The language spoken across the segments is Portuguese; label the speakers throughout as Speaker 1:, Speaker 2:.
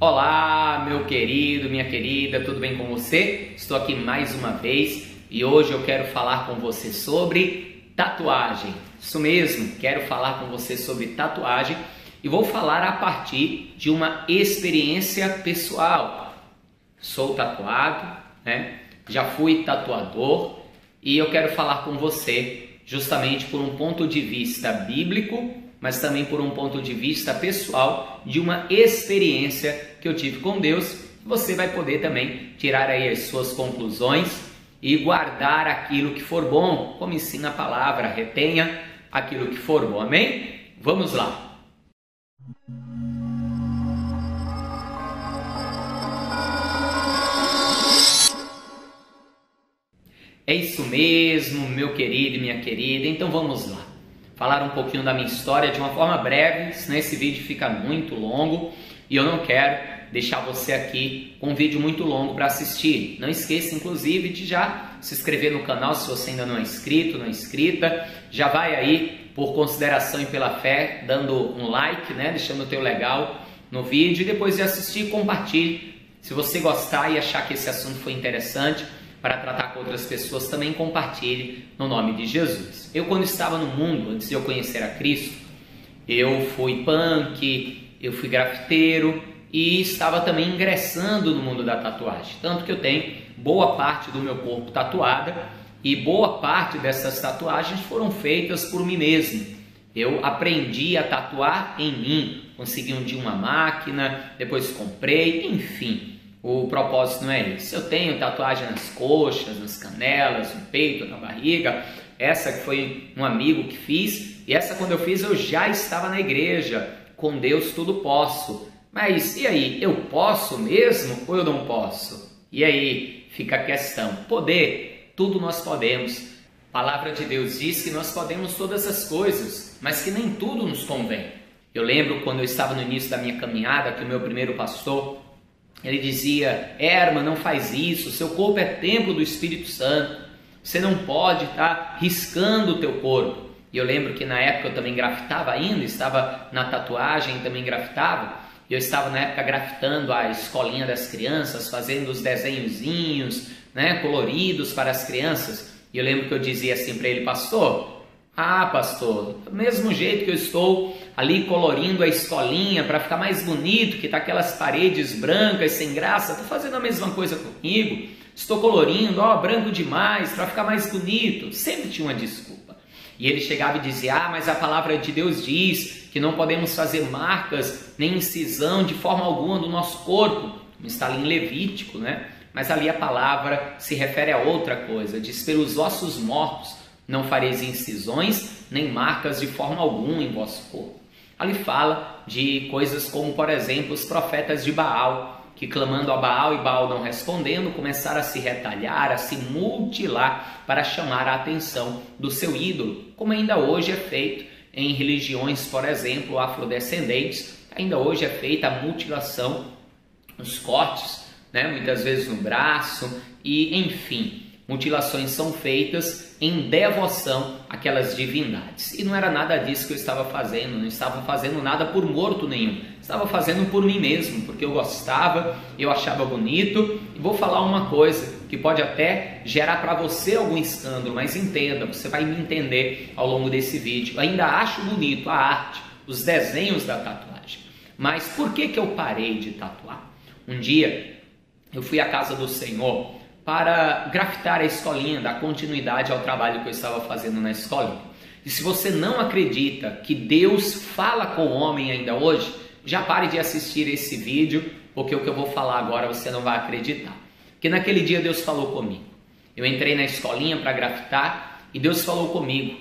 Speaker 1: Olá, meu querido, minha querida, tudo bem com você? Estou aqui mais uma vez e hoje eu quero falar com você sobre tatuagem. Isso mesmo, quero falar com você sobre tatuagem e vou falar a partir de uma experiência pessoal. Sou tatuado, né? Já fui tatuador e eu quero falar com você justamente por um ponto de vista bíblico, mas também por um ponto de vista pessoal de uma experiência que eu tive com Deus. Você vai poder também tirar aí as suas conclusões e guardar aquilo que for bom, como ensina a palavra, retenha aquilo que for bom, amém? Vamos lá! É isso mesmo, meu querido e minha querida, então vamos lá. Falar um pouquinho da minha história de uma forma breve, senão esse vídeo fica muito longo e eu não quero deixar você aqui com um vídeo muito longo para assistir. Não esqueça, inclusive, de já se inscrever no canal se você ainda não é inscrito, não é inscrita. Já vai aí, por consideração e pela fé, dando um like, né? Deixando o teu legal no vídeo e depois de assistir, compartilhe. Se você gostar e achar que esse assunto foi interessante, para tratar com outras pessoas, também compartilhe no nome de Jesus. Eu, quando estava no mundo, antes de eu conhecer a Cristo, eu fui punk, eu fui grafiteiro e estava também ingressando no mundo da tatuagem. Tanto que eu tenho boa parte do meu corpo tatuada e boa parte dessas tatuagens foram feitas por mim mesmo. Eu aprendi a tatuar em mim, consegui um dia uma máquina, depois comprei, enfim. O propósito não é esse. Eu tenho tatuagem nas coxas, nas canelas, no peito, na barriga. Essa que foi um amigo que fiz. E essa quando eu fiz eu já estava na igreja. Com Deus tudo posso. Mas e aí? Eu posso mesmo ou eu não posso? E aí fica a questão. Poder, tudo nós podemos. A palavra de Deus diz que nós podemos todas as coisas, mas que nem tudo nos convém. Eu lembro quando eu estava no início da minha caminhada que o meu primeiro pastor, ele dizia: Herman, não faz isso, seu corpo é templo do Espírito Santo, você não pode estar riscando o teu corpo. E eu lembro que na época eu também grafitava ainda, estava na tatuagem, também grafitava, e eu estava na época grafitando a escolinha das crianças, fazendo os desenhozinhos, né, coloridos para as crianças, e eu lembro que eu dizia assim para ele: pastor, do mesmo jeito que eu estou ali colorindo a escolinha para ficar mais bonito, que tá aquelas paredes brancas sem graça, estou fazendo a mesma coisa comigo, estou colorindo, branco demais, para ficar mais bonito. Sempre tinha uma desculpa. E ele chegava e dizia: mas a palavra de Deus diz que não podemos fazer marcas, nem incisão de forma alguma do nosso corpo. Não está ali em Levítico, né? Mas ali a palavra se refere a outra coisa, diz: pelos ossos mortos não fareis incisões, nem marcas de forma alguma em vosso corpo. Ali fala de coisas como, por exemplo, os profetas de Baal, que clamando a Baal e Baal não respondendo, começaram a se retalhar, a se mutilar para chamar a atenção do seu ídolo, como ainda hoje é feito em religiões, por exemplo, afrodescendentes. Ainda hoje é feita a mutilação, os cortes, né, muitas vezes no braço e enfim. Mutilações são feitas em devoção àquelas divindades. E não era nada disso que eu estava fazendo, não estava fazendo nada por morto nenhum. Estava fazendo por mim mesmo, porque eu gostava, eu achava bonito. E vou falar uma coisa que pode até gerar para você algum escândalo, mas entenda, você vai me entender ao longo desse vídeo. Eu ainda acho bonito a arte, os desenhos da tatuagem. Mas por que eu parei de tatuar? Um dia eu fui à casa do Senhor para grafitar a escolinha, dar continuidade ao trabalho que eu estava fazendo na escolinha. E se você não acredita que Deus fala com o homem ainda hoje, já pare de assistir esse vídeo, porque o que eu vou falar agora você não vai acreditar. Porque naquele dia Deus falou comigo. Eu entrei na escolinha para grafitar e Deus falou comigo,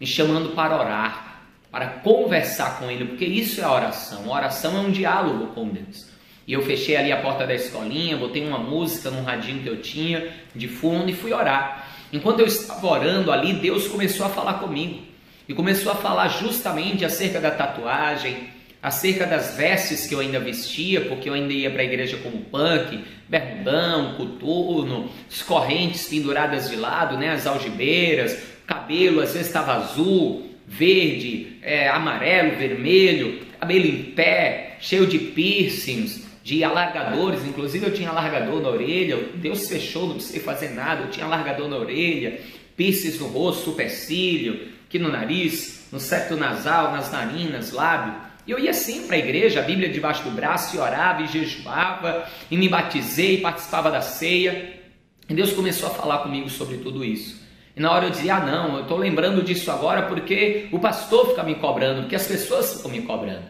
Speaker 1: me chamando para orar, para conversar com Ele, porque isso é a oração. A oração é um diálogo com Deus. E eu fechei ali a porta da escolinha, botei uma música num radinho que eu tinha de fundo e fui orar. Enquanto eu estava orando ali, Deus começou a falar comigo. E começou a falar justamente acerca da tatuagem, acerca das vestes que eu ainda vestia, porque eu ainda ia para a igreja como punk, bermudão, coturno, as correntes penduradas de lado, né, as algibeiras, cabelo às vezes estava azul, verde, amarelo, vermelho, cabelo em pé, cheio de piercings, de alargadores, inclusive eu tinha alargador na orelha, Deus fechou, não precisei fazer nada, eu tinha alargador na orelha, piercings no rosto, supercílio, aqui no nariz, no septo nasal, nas narinas, lábio. E eu ia sempre à igreja, a Bíblia debaixo do braço, e orava e jejuava, e me batizei, participava da ceia, e Deus começou a falar comigo sobre tudo isso. E na hora eu dizia, não, eu estou lembrando disso agora porque o pastor fica me cobrando, porque as pessoas ficam me cobrando.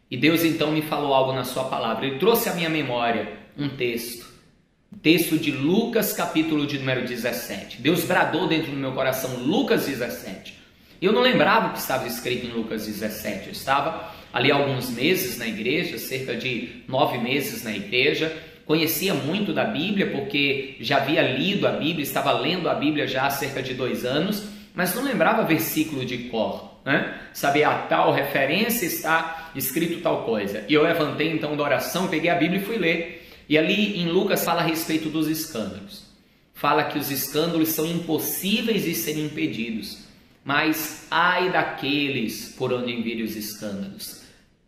Speaker 1: E Deus então me falou algo na sua palavra, Ele trouxe à minha memória um texto de Lucas, capítulo de número 17. Deus bradou dentro do meu coração, Lucas 17. Eu não lembrava o que estava escrito em Lucas 17, eu estava ali há alguns meses na igreja, cerca de 9 meses na igreja, conhecia muito da Bíblia, porque já havia lido a Bíblia, estava lendo a Bíblia já há cerca de 2 anos, mas não lembrava versículo de cor. Saber a tal referência está escrito tal coisa. E eu levantei então da oração, peguei a Bíblia e fui ler. E ali em Lucas fala a respeito dos escândalos. Fala que os escândalos são impossíveis de serem impedidos. Mas ai daqueles por onde virem os escândalos.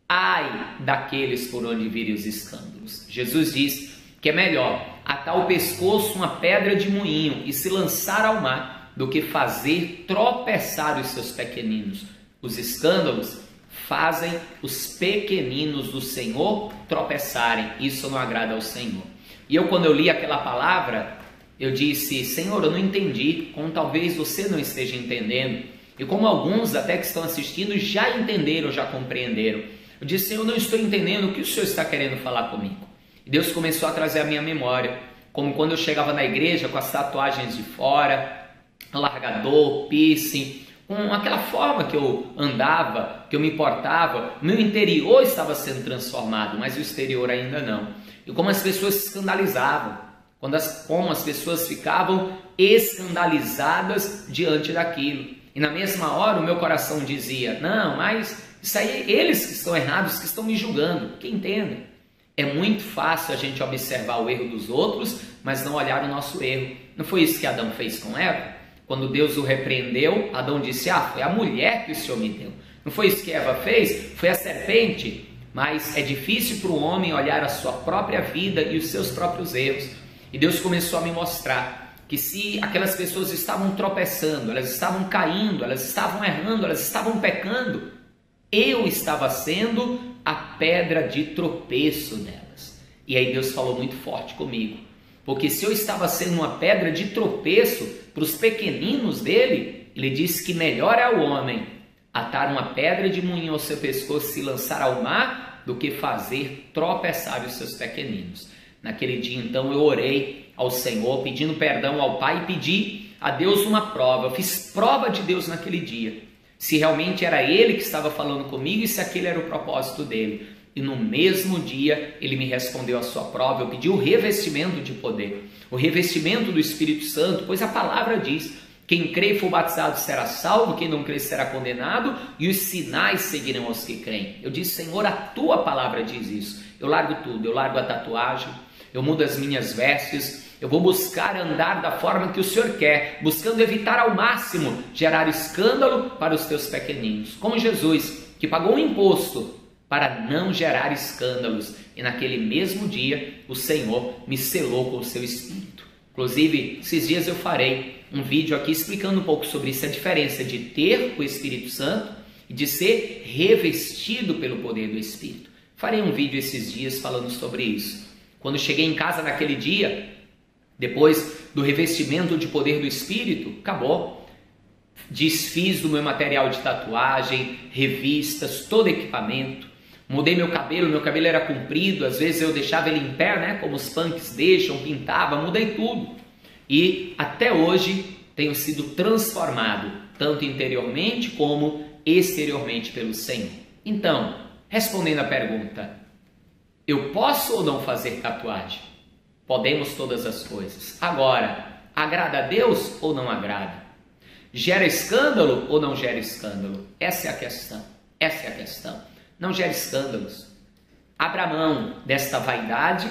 Speaker 1: Ai daqueles por onde virem os escândalos. Jesus diz que é melhor atar o pescoço uma pedra de moinho e se lançar ao mar do que fazer tropeçar os seus pequeninos. Os escândalos fazem os pequeninos do Senhor tropeçarem. Isso não agrada ao Senhor. E eu, quando eu li aquela palavra, eu disse, Senhor, eu não entendi, como talvez você não esteja entendendo, e como alguns até que estão assistindo já entenderam, já compreenderam. Eu disse, Senhor, eu não estou entendendo o que o Senhor está querendo falar comigo. E Deus começou a trazer à minha memória, como quando eu chegava na igreja com as tatuagens de fora, alargador, piercing, com aquela forma que eu andava, que eu me portava, meu interior estava sendo transformado, mas o exterior ainda não. E como as pessoas se escandalizavam, como as pessoas ficavam escandalizadas diante daquilo. E na mesma hora o meu coração dizia, não, mas isso aí, eles que estão errados, que estão me julgando, que entendam. É muito fácil a gente observar o erro dos outros, mas não olhar o nosso erro. Não foi isso que Adão fez com Eva? Quando Deus o repreendeu, Adão disse, foi a mulher que o Senhor me deu. Não foi isso que Eva fez? Foi a serpente. Mas é difícil para o homem olhar a sua própria vida e os seus próprios erros. E Deus começou a me mostrar que se aquelas pessoas estavam tropeçando, elas estavam caindo, elas estavam errando, elas estavam pecando, eu estava sendo a pedra de tropeço delas. E aí Deus falou muito forte comigo. Porque se eu estava sendo uma pedra de tropeço para os pequeninos dele, ele disse que melhor é ao homem atar uma pedra de moinho ao seu pescoço e se lançar ao mar do que fazer tropeçar os seus pequeninos. Naquele dia então eu orei ao Senhor pedindo perdão ao Pai e pedi a Deus uma prova. Eu fiz prova de Deus naquele dia, se realmente era Ele que estava falando comigo e se aquele era o propósito dele. E no mesmo dia ele me respondeu a sua prova. Eu pedi o revestimento de poder, o revestimento do Espírito Santo, pois a palavra diz, quem crê e for batizado será salvo, quem não crê será condenado, e os sinais seguirão aos que creem. Eu disse, Senhor, a tua palavra diz isso. Eu largo tudo, eu largo a tatuagem, eu mudo as minhas vestes, eu vou buscar andar da forma que o Senhor quer, buscando evitar ao máximo gerar escândalo para os teus pequeninos, como Jesus, que pagou um imposto para não gerar escândalos. E naquele mesmo dia, o Senhor me selou com o seu Espírito. Inclusive, esses dias eu farei um vídeo aqui explicando um pouco sobre isso, a diferença de ter o Espírito Santo e de ser revestido pelo poder do Espírito. Farei um vídeo esses dias falando sobre isso. Quando cheguei em casa naquele dia, depois do revestimento de poder do Espírito, acabou. Desfiz do meu material de tatuagem, revistas, todo equipamento. Mudei meu cabelo era comprido, às vezes eu deixava ele em pé, como os punks deixam, pintava, mudei tudo. E até hoje tenho sido transformado, tanto interiormente como exteriormente pelo Senhor. Então, respondendo a pergunta, eu posso ou não fazer tatuagem? Podemos todas as coisas. Agora, agrada a Deus ou não agrada? Gera escândalo ou não gera escândalo? Essa é a questão. Essa é a questão. Não gera escândalos. Abra mão desta vaidade.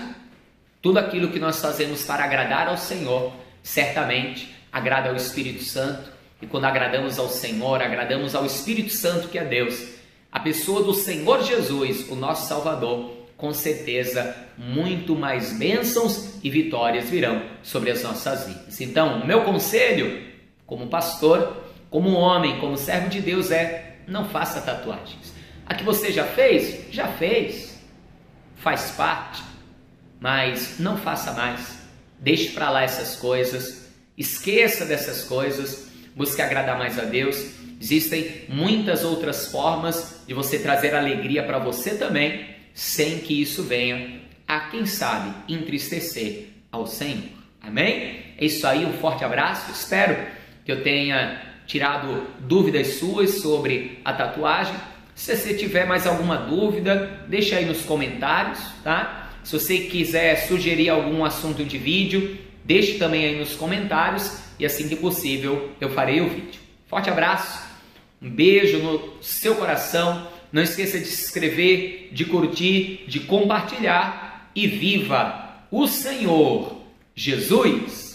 Speaker 1: Tudo aquilo que nós fazemos para agradar ao Senhor, certamente agrada ao Espírito Santo. E quando agradamos ao Senhor, agradamos ao Espírito Santo, que é Deus. A pessoa do Senhor Jesus, o nosso Salvador, com certeza muito mais bênçãos e vitórias virão sobre as nossas vidas. Então, o meu conselho, como pastor, como homem, como servo de Deus, é: não faça tatuagens. A que você já fez, faz parte, mas não faça mais. Deixe para lá essas coisas, esqueça dessas coisas, busque agradar mais a Deus. Existem muitas outras formas de você trazer alegria para você também, sem que isso venha a, quem sabe, entristecer ao Senhor. Amém? É isso aí, um forte abraço. Espero que eu tenha tirado dúvidas suas sobre a tatuagem. Se você tiver mais alguma dúvida, deixa aí nos comentários, tá? Se você quiser sugerir algum assunto de vídeo, deixe também aí nos comentários e assim que possível eu farei o vídeo. Forte abraço, um beijo no seu coração. Não esqueça de se inscrever, de curtir, de compartilhar e viva o Senhor Jesus!